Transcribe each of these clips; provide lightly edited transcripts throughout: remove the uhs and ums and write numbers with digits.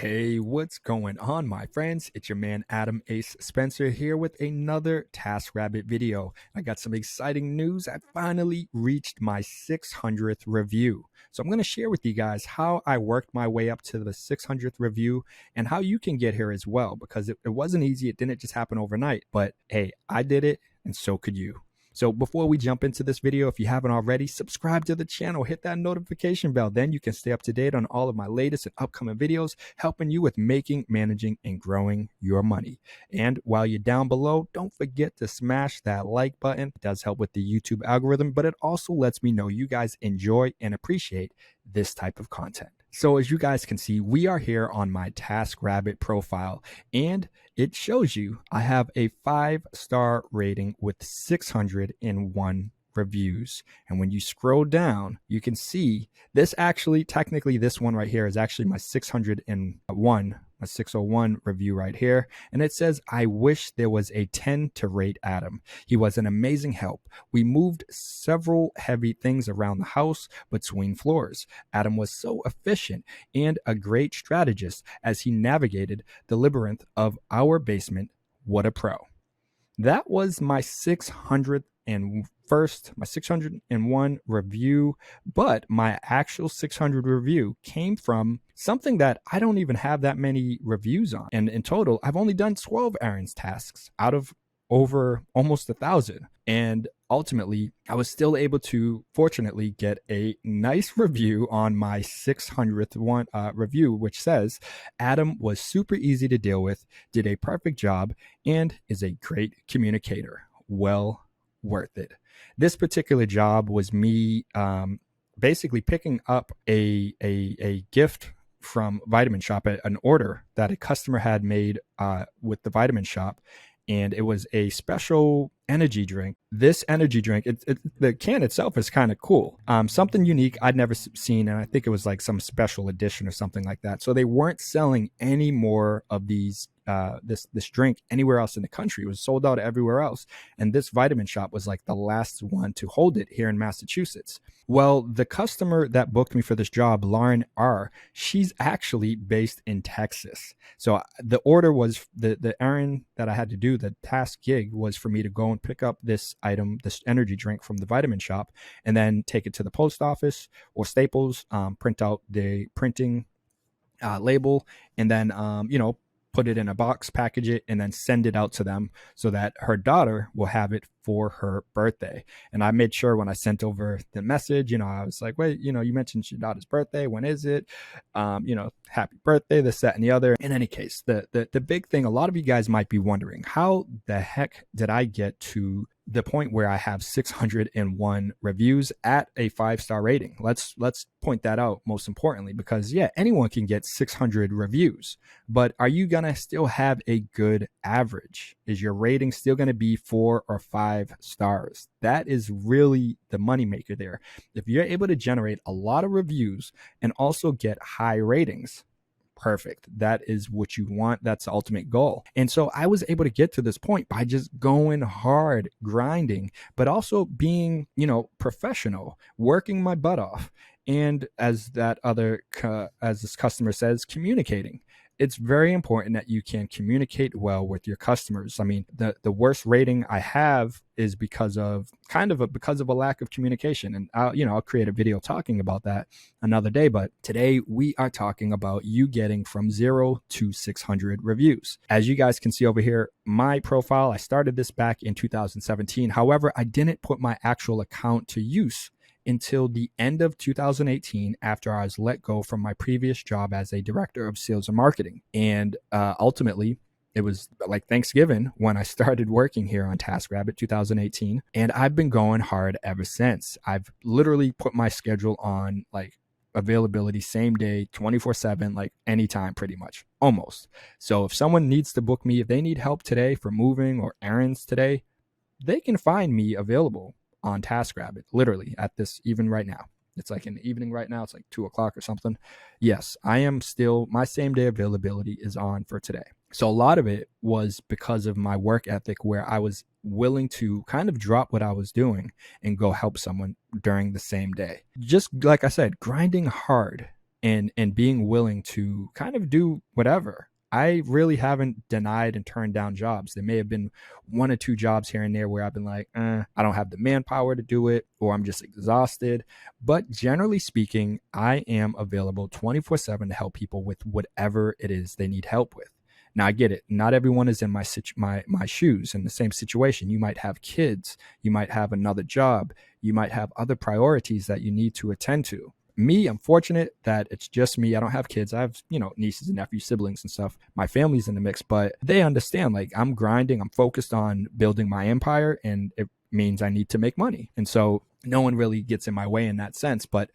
Hey, what's going on, my friends? It's your man Adam Ace Spencer here with another TaskRabbit video. I got some exciting news. I finally reached my 600th review. So I'm going to share with you guys how I worked my way up to the 600th review and how you can get here as well, because it wasn't easy. It didn't just happen overnight, but hey, I did it and so could you. So before we jump into this video, if you haven't already, subscribe to the channel, hit that notification bell. Then you can stay up to date on all of my latest and upcoming videos, helping you with making, managing, and growing your money. And while you're down below, don't forget to smash that like button. It does help with the YouTube algorithm, but it also lets me know you guys enjoy and appreciate this type of content. So as you guys can see, we are here on my TaskRabbit profile, and it shows you I have a 5-star rating with 601 reviews. And when you scroll down, you can see this technically this one right here is actually my 601 review right here. And it says, I wish there was a 10 to rate Adam. He was an amazing help. We moved several heavy things around the house between floors. Adam was so efficient and a great strategist as he navigated the labyrinth of our basement. What a pro. That was my 601 review, but my actual 600 review came from something that I don't even have that many reviews on. And in total, I've only done 12 errands tasks out of over almost 1,000. And ultimately, I was still able to fortunately get a nice review on my 600th one review, which says, Adam was super easy to deal with, did a perfect job, and is a great communicator. Well worth it. This particular job was me basically picking up a gift from Vitamin Shop, an order that a customer had made with the Vitamin Shop. And it was a special energy drink. This energy drink, the can itself is kind of cool. Something unique I'd never seen, and I think it was like some special edition or something like that. So they weren't selling any more of these this drink anywhere else in the country. It was sold out everywhere else. And this Vitamin Shop was like the last one to hold it here in Massachusetts. Well, the customer that booked me for this job, Lauren R., she's actually based in Texas. So the order was the errand that I had to do, the task gig was for me to go and pick up this item, this energy drink from the Vitamin Shop, and then take it to the post office or Staples, print out the printing label, and then, put it in a box, package it, and then send it out to them so that her daughter will have it for her birthday. And I made sure when I sent over the message, I was like, wait, you mentioned your daughter's birthday. When is it? Happy birthday, this, that, and the other. In any case, the big thing, a lot of you guys might be wondering, how the heck did I get to the point where I have 601 reviews at a 5-star rating? Let's point that out most importantly, because yeah, anyone can get 600 reviews, but are you going to still have a good average? Is your rating still going to be 4 or 5 stars? That is really the moneymaker there. If you're able to generate a lot of reviews and also get high ratings, perfect. That is what you want. That's the ultimate goal. And so I was able to get to this point by just going hard, grinding, but also being, professional, working my butt off. And as this customer says, communicating. It's very important that you can communicate well with your customers. I mean, the worst rating I have is because of a lack of communication. And I'll create a video talking about that another day. But today we are talking about you getting from 0 to 600 reviews. As you guys can see over here, my profile, I started this back in 2017. However, I didn't put my actual account to use until the end of 2018, after I was let go from my previous job as a director of sales and marketing. And ultimately, it was like Thanksgiving when I started working here on TaskRabbit 2018. And I've been going hard ever since. I've literally put my schedule on like availability same day, 24/7, like anytime pretty much, almost. So if someone needs to book me, if they need help today for moving or errands today, they can find me available on TaskRabbit, literally at this, even right now. It's like in the evening right now. It's like 2:00 or something. Yes, I am still, my same day availability is on for today. So a lot of it was because of my work ethic, where I was willing to kind of drop what I was doing and go help someone during the same day. Just like I said, grinding hard and being willing to kind of do whatever. I really haven't denied and turned down jobs. There may have been one or two jobs here and there where I've been like, I don't have the manpower to do it, or I'm just exhausted. But generally speaking, I am available 24/7 to help people with whatever it is they need help with. Now I get it. Not everyone is in my shoes in the same situation. You might have kids, you might have another job, you might have other priorities that you need to attend to. Me, I'm fortunate that it's just me. I don't have kids. I have, nieces and nephews, siblings and stuff. My family's in the mix, but they understand, like, I'm grinding, I'm focused on building my empire, and it means I need to make money. And so no one really gets in my way in that sense. But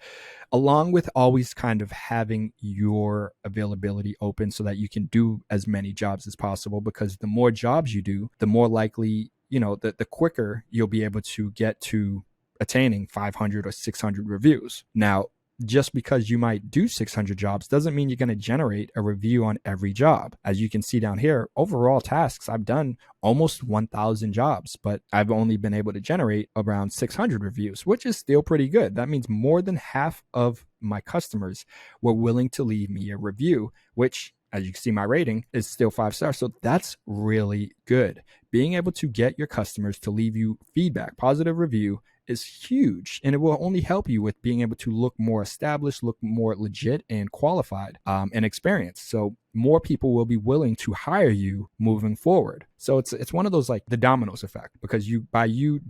along with always kind of having your availability open so that you can do as many jobs as possible, because the more jobs you do, the more likely, the quicker you'll be able to get to attaining 500 or 600 reviews. Now, just because you might do 600 jobs doesn't mean you're going to generate a review on every job. As you can see down here, overall tasks, I've done almost 1,000 jobs, but I've only been able to generate around 600 reviews, which is still pretty good. That means more than half of my customers were willing to leave me a review, which, as you can see, my rating is still 5 stars. So that's really good. Being able to get your customers to leave you feedback, positive review, is huge, and it will only help you with being able to look more established, look more legit and qualified, and experienced. So more people will be willing to hire you moving forward. So it's one of those, like, the dominoes effect, because by you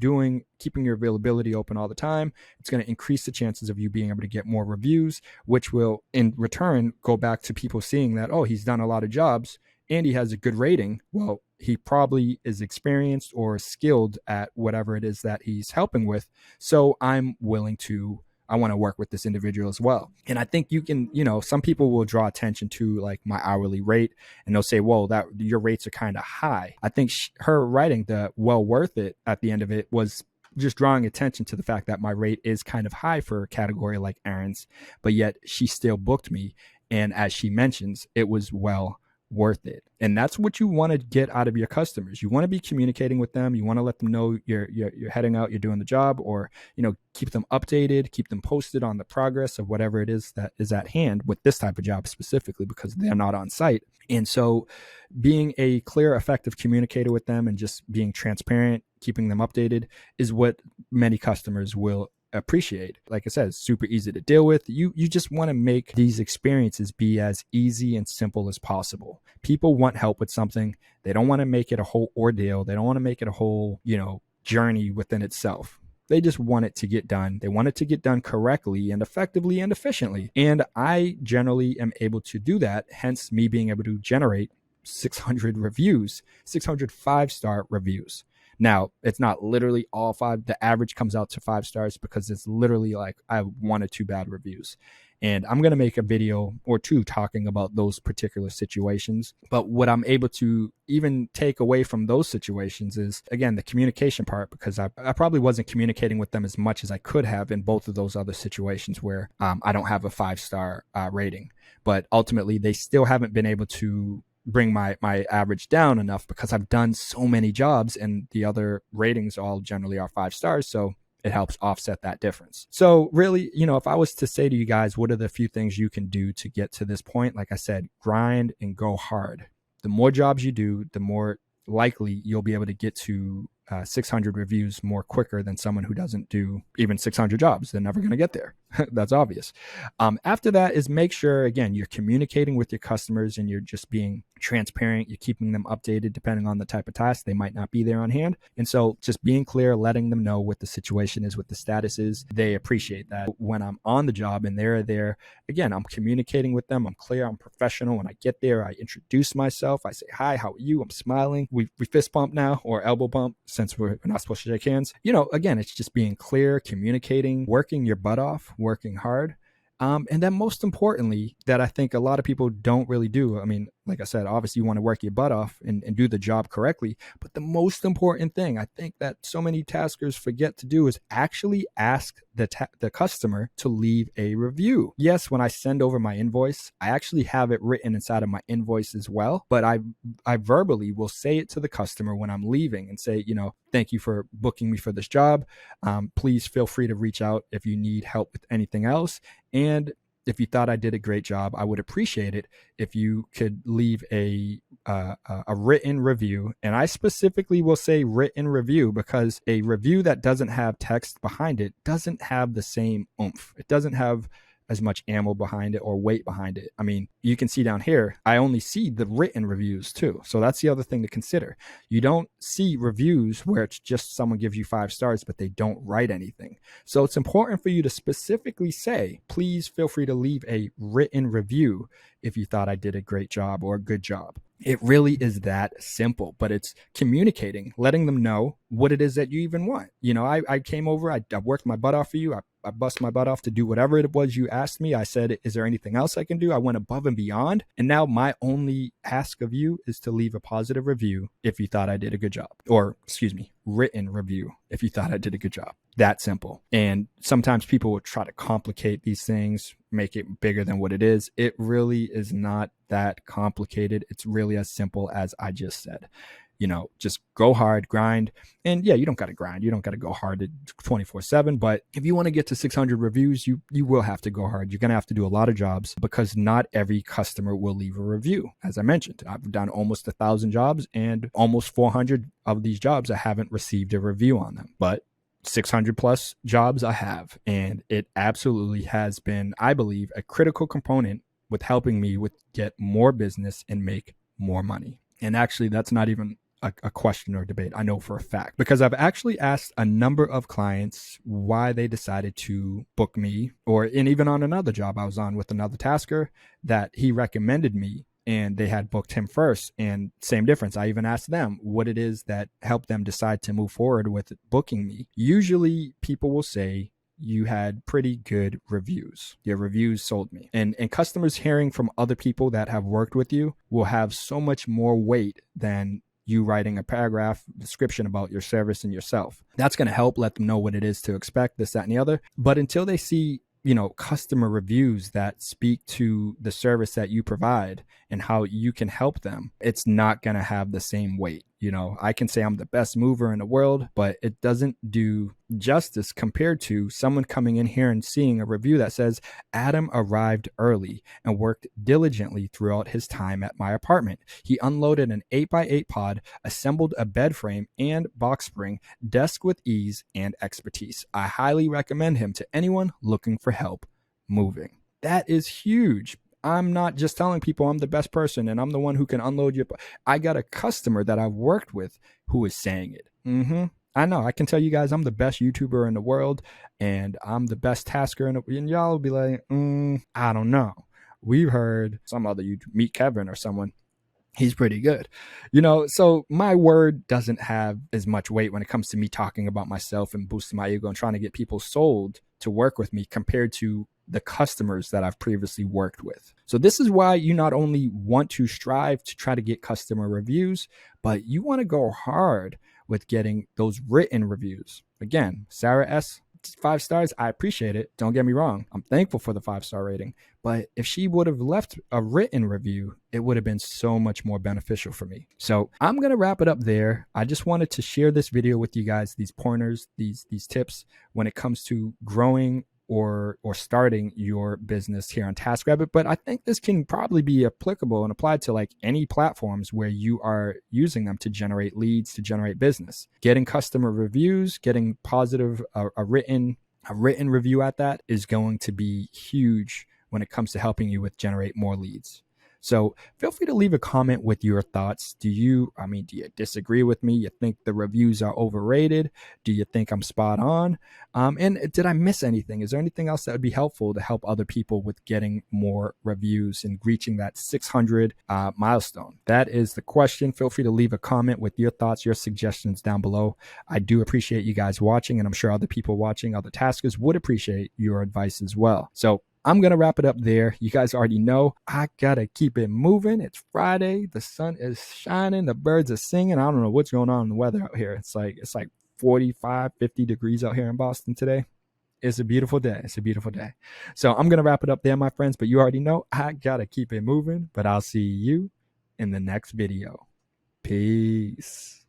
keeping your availability open all the time, it's going to increase the chances of you being able to get more reviews, which will in return go back to people seeing that, oh, he's done a lot of jobs and he has a good rating. Well, he probably is experienced or skilled at whatever it is that he's helping with. So I want to work with this individual as well. And I think you can, some people will draw attention to, like, my hourly rate, and they'll say, whoa, that your rates are kind of high. I think her writing the well worth it at the end of it was just drawing attention to the fact that my rate is kind of high for a category like errands, but yet she still booked me. And as she mentions, it was well worth it. And that's what you want to get out of your customers. You want to be communicating with them. You want to let them know you're heading out, you're doing the job, or, keep them updated, keep them posted on the progress of whatever it is that is at hand with this type of job specifically, because they're not on site. And so being a clear, effective communicator with them and just being transparent, keeping them updated, is what many customers will appreciate. Like I said, it's super easy to deal with. You just want to make these experiences be as easy and simple as possible. People want help with something. They don't want to make it a whole ordeal. They don't want to make it a whole, journey within itself. They just want it to get done. They want it to get done correctly and effectively and efficiently. And I generally am able to do that, hence me being able to generate 600 reviews, 600 5-star reviews. Now, it's not literally all 5. The average comes out to 5 stars because it's literally like I have 1 or 2 bad reviews. And I'm going to make a video or 2 talking about those particular situations. But what I'm able to even take away from those situations is, again, the communication part, because I probably wasn't communicating with them as much as I could have in both of those other situations where I don't have a 5-star rating. But ultimately, they still haven't been able to bring my average down enough, because I've done so many jobs and the other ratings all generally are 5 stars. So it helps offset that difference. So really, if I was to say to you guys, what are the few things you can do to get to this point? Like I said, grind and go hard. The more jobs you do, the more likely you'll be able to get to 600 reviews more quicker than someone who doesn't do even 600 jobs. They're never going to get there. That's obvious. After that is make sure, again, you're communicating with your customers and you're just being transparent. You're keeping them updated depending on the type of task. They might not be there on hand. And so just being clear, letting them know what the situation is, what the status is. They appreciate that. When I'm on the job and they're there, again, I'm communicating with them. I'm clear. I'm professional. When I get there, I introduce myself. I say, hi, how are you? I'm smiling. We fist bump now, or elbow bump, since we're not supposed to shake hands. Again, it's just being clear, communicating, working your butt off, working hard. And then most importantly, that I think a lot of people don't really do. I mean, like I said, obviously you want to work your butt off and do the job correctly. But the most important thing I think that so many taskers forget to do is actually ask the customer to leave a review. Yes, when I send over my invoice, I actually have it written inside of my invoice as well. But I verbally will say it to the customer when I'm leaving and say, thank you for booking me for this job. Please feel free to reach out if you need help with anything else. And if you thought I did a great job, I would appreciate it if you could leave a written review. And I specifically will say written review because a review that doesn't have text behind it doesn't have the same oomph. It doesn't have as much ammo behind it or weight behind it. I mean, you can see down here, I only see the written reviews too. So that's the other thing to consider. You don't see reviews where it's just someone gives you 5 stars, but they don't write anything. So it's important for you to specifically say, please feel free to leave a written review if you thought I did a great job or a good job. It really is that simple, but it's communicating, letting them know what it is that you even want. You know, I came over, I worked my butt off for you. I bust my butt off to do whatever it was you asked me. I said, is there anything else I can do? I went above and beyond. And now my only ask of you is to leave a positive review if you thought I did a good job, or excuse me, written review if you thought I did a good job. That simple. And sometimes people will try to complicate these things, make it bigger than what it is. It really is not that complicated. It's really as simple as I just said. You know, just go hard, grind. And yeah, you don't got to grind. You don't got to go hard 24/7. But if you want to get to 600 reviews, you will have to go hard. You're going to have to do a lot of jobs because not every customer will leave a review. As I mentioned, I've done almost 1,000 jobs and almost 400 of these jobs, I haven't received a review on them. But 600 plus jobs I have. And it absolutely has been, I believe, a critical component with helping me with get more business and make more money. And actually, that's not even a question or debate. I know for a fact, because I've actually asked a number of clients why they decided to book me, and even on another job I was on with another tasker that he recommended me and they had booked him first, and same difference. I even asked them what it is that helped them decide to move forward with booking me. Usually people will say, you had pretty good reviews. Your reviews sold me. And customers hearing from other people that have worked with you will have so much more weight than you writing a paragraph description about your service and yourself. That's going to help let them know what it is to expect, this, that, and the other. But until they see, you know, customer reviews that speak to the service that you provide and how you can help them, it's not going to have the same weight. You know, I can say I'm the best mover in the world, but it doesn't do justice compared to someone coming in here and seeing a review that says, Adam arrived early and worked diligently throughout his time at my apartment. He unloaded an 8x8 pod, assembled a bed frame and box spring, desk with ease and expertise. I highly recommend him to anyone looking for help moving. That is huge. I'm not just telling people I'm the best person and I'm the one who can unload your. I got a customer that I've worked with who is saying it. I know. I can tell you guys I'm the best YouTuber in the world and I'm the best tasker and y'all will be like, I don't know. We've heard some other YouTube, meet Kevin or someone. He's pretty good, you know, so my word doesn't have as much weight when it comes to me talking about myself and boosting my ego and trying to get people sold to work with me compared to the customers that I've previously worked with. So this is why you not only want to strive to try to get customer reviews, but you want to go hard with getting those written reviews. Again, Sarah S., 5 stars, I appreciate it. Don't get me wrong. I'm thankful for the 5-star rating. But if she would have left a written review, it would have been so much more beneficial for me. So I'm going to wrap it up there. I just wanted to share this video with you guys, these pointers, these tips when it comes to growing or starting your business here on TaskRabbit. But I think this can probably be applicable and applied to like any platforms where you are using them to generate leads, to generate business. Getting customer reviews, getting positive, a written review at that is going to be huge when it comes to helping you with generate more leads. So feel free to leave a comment with your thoughts. Do you disagree with me? You think the reviews are overrated? Do you think I'm spot on? And did I miss anything? Is there anything else that would be helpful to help other people with getting more reviews and reaching that 600 milestone? That is the question. Feel free to leave a comment with your thoughts, your suggestions down below. I do appreciate you guys watching, and I'm sure other people watching, other taskers would appreciate your advice as well. So I'm going to wrap it up there. You guys already know I got to keep it moving. It's Friday. The sun is shining. The birds are singing. I don't know what's going on in the weather out here. It's like 45, 50 degrees out here in Boston today. It's a beautiful day. It's a beautiful day. So I'm going to wrap it up there, my friends. But you already know I got to keep it moving. But I'll see you in the next video. Peace.